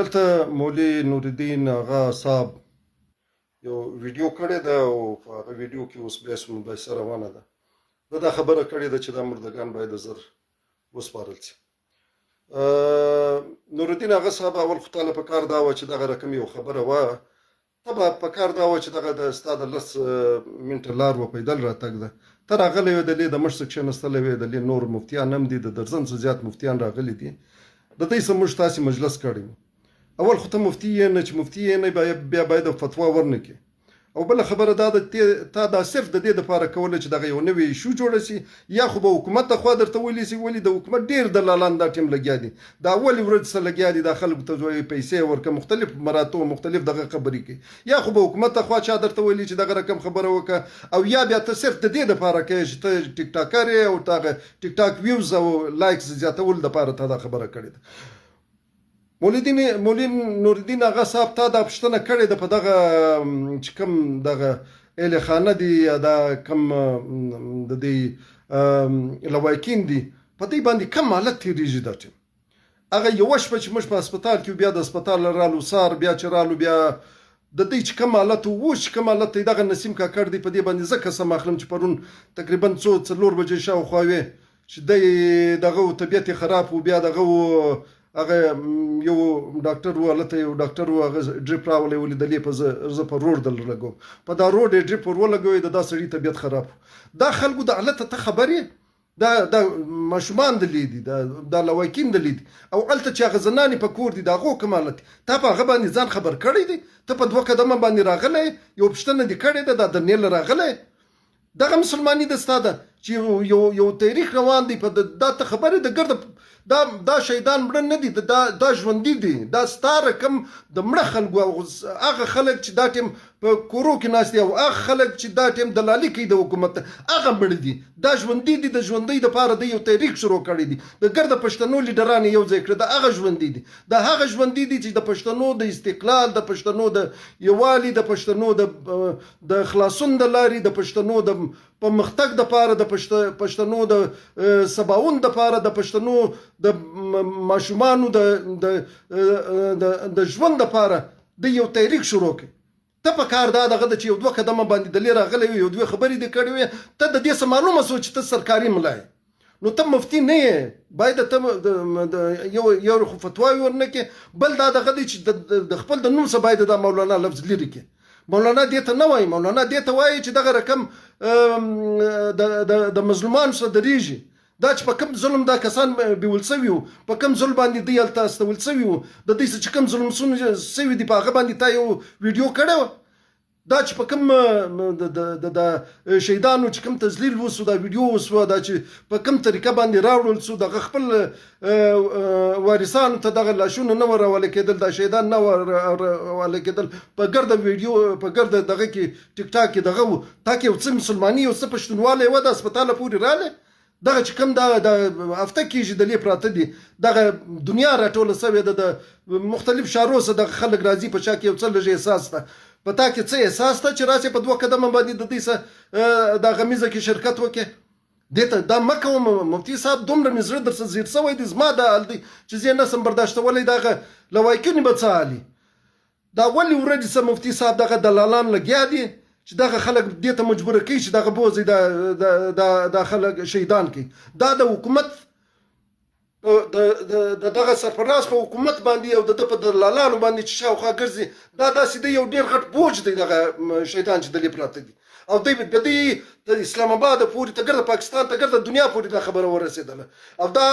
دلته مولوي نورالدین اغا صاحب یو ویډیو کړې ده او په هغه ویډیو کې اوس بیا مباحثه روانه ده. ده دا خبره کړې ده چې دا مردگان باید زر وسپارل شي. نورالدین اغا صاحب اول خو تاله په کار دا وه چې دغه رقم یو خبره وه، ته به په کار دا وه چې دغه ستا د 10 منټه لار و پیدل راتګ ده. ته راغلی وې دلې د مشت څه کښېنستلی وې، دلې نور مفتیان هم دي، د درځن څه زیات مفتیان راغلي دي. د دوی څه موږ تاسې مجلس کړی و. اول خو ته مفتي یې نه، چې مفتي یې نه بیا باید فتوا ورنه کړې. او بله خبره دا ده تا دا صرف د دې دپاره کوله چې دغه یو نوی ایشو جوړه شي، یا خو به حکومت ته خوا درته ویلی شي. ولې د حکومت ډېر دلالان دا ټیم لګیا دي، دا اولې ورځ څه لګیا دي، دا خلکو ته پیسې ورکړه، مختلف مراتب مختلف دغه خبرې کوي. یا خو به حکومت ته خوا چا درته ویلي چې دغه رقم خبره وکړه، او یا بیا ته صرف د دې دپاره کوې چې ته ټیک ټاکر یې او دغه ټیک ټاک ویوز او لایکس زیاتولو دپاره ته دا خبره کړې ده. مولوي نورالدین اغا صاحب تا دا پوښتنه کړې ده په دغه چې کوم دغه اهل خانه دي یا دا کوم د دې لوایکین دي، په دې باندې کوم حالت تېرېږي دا ټیم. هغه یوه شپه چې موږ په هسپتال کې بیا د هسپتال رالو سار بیا چې رالو بیا د دې چې کوم حالت و اوس چې کوم حالت دی، دغه نسیم کاکړ دی په دې باندې زه قسم اخلم چې پرون تقریبا 4 بجې شاوخوا وې چې دی دغه طبیعت یې خراب و. بیا دغه هغه یو ډاکټر و، هلته یو ډاکټر و، هغه ډریپ راولی ولیدلې په زه په روډ دل لګوم، په دا روډ یې ډریپ ور ولګوی، د دا سړي طبیعت خراب و. دا خلکو د حالت ته خبر یې، دا ماشومان دلې دي، دا لوایکین دلې دي، او هلته چې هغه زنانې په کور دي د هغو کوم حالت دی. تا په هغه باندې ځان خبر کړی دی؟ ته په 2 قدمه باندې راغلی، یو پوښتنه دې کړې ده، دا درنې له راغلی. دغه مسلماني ده ستا ده چې یو تاریخ روان دی، په دا ته خبرې د ګرده دا شهیدان مړه نه دي، دا ژوندي دي، دا ستا رقم د مړه خلکو، هغه خلک چې دا ټیم په کورو کې ناست دي، او هغه خلک چې دا ټیم دلالي کوي د حکومت ته، هغه مړه دي. دا ژوندي دي، د ژوندۍ دپاره د یو تاریخ شروع کړی دي، د ګرده پښتنو لیډران یې یو ځای کړه، دا هغه ژوندي دي. دا هغه ژوندي دي چې د پښتنو د استقلال، د پښتنو د یووالي، د پښتنو د خلاصون د لارې، د پښتنو د پرمختګ دپاره، د پښتنو د سباوون دپاره، د پښتنو د ماشومانو د ژوند دپاره د یو تاریخ شروع کړي. ته په کار دا دغه د چې یو 2 قدمه باندې دلې راغلی وي، یو 2 خبرې دې کړې وې، ته د دې څه معلومه شوه چې ته سرکاري ملا یې، نو ته مفتي نه یې، باید ته یو خو فتواوې ورنه کړې. بل دا دغه دی چې د خپل د نوم څخه باید دا مولانا لفظ لرې کړې. مولانا دې ته نه وایي، مولانا دې ته وایي چې دغه رقم د مظلومانو سره درېږي. دا چې په کوم ظلم دا کسان بیول سوي وو، په کوم ظلم باندې دوی هلته استول سوي وو، د دوی څه چې کوم ظلم سوي دي په هغه باندې تا یو ویډیو کړی وه. دا چې په کوم د شهیدانو چې کوم تذلیل وسو، دا ویډیو وسوه، دا چې په کوم طریقه باندې راوړل سو، دغه خپل وارثانو ته دغه لاشونه نه ور راولی کېدل، دا شهیدان نه ور راولی کېدل، په ګرده ویډیو په ګرده دغه کې ټیک ټاک کې دغه و. تا کې یو څه مسلماني یو څه پښتونوالی وه، د هسپتاله پورې رالی. دغه چې کوم د هفته کېږي دلې پراته دي، دغه دنیا راټوله سوې ده، د مختلف ښارو څخه دغه خلک راځي، په چا کې یو څه لږ احساس ده، په تا کې څه احساس ده چې راسې په 2 قدمه باندې د دوی څه دا غمیزه کې شرکت وکړې. دې ته دا مه کوم مفتي صاحب، دومره مې زړه درڅه زیر سوی دی، زما دا حال دی چې زه یې نسم برداشتولی. دغه لوایکینې به څه حالي؟ دا ولې ورځې څه مفتي صاحب دغه دلالان لګیا دي چې دغه خلک دې ته مجبوره کوي چې دغه بوځي دا خلک شهیدان کوي. دا د حکومت دغه سرپرست په حکومت باندې او د په دلالانو باندې چې شاوخوا ګرځي، دا داسې دی یو ډېر غټ بوج دی دغه شهیدان چې دلې پراته دي، او دوی د اسلام آباد پورې ته ګرده پاکستان ته ګرده دنیا پورې دا خبره ورسېدله. او دا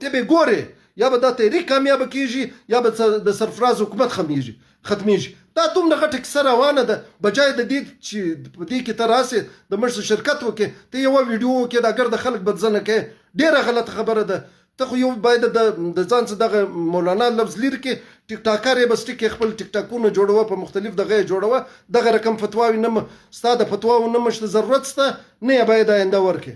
ته به ګورې، یا به دا تحریک کامیابه کېږي، یا به د سرفراز حکومت ختمیږي. دا دومره غټه کیسه روانه ده، بجای د دې چې په دې کې ته راسې د موږ سره شرکت وکړې، ته یوه ویډیو وکړې، دا ګرده خلک بدزنه کوې، ډېره غلطه خبره ده. ته خو یو باید د ځان څخه دغه مولانا لفظ لرې کړې، ټیک ټاکر یې بس ټیک خپل ټیک ټاکونه جوړوه، په مختلف دغه یې جوړوه، دغه رقم فتواوې نه ستا د فتواو نه مشته ضرورت شته، نه یې باید آینده ورکړې.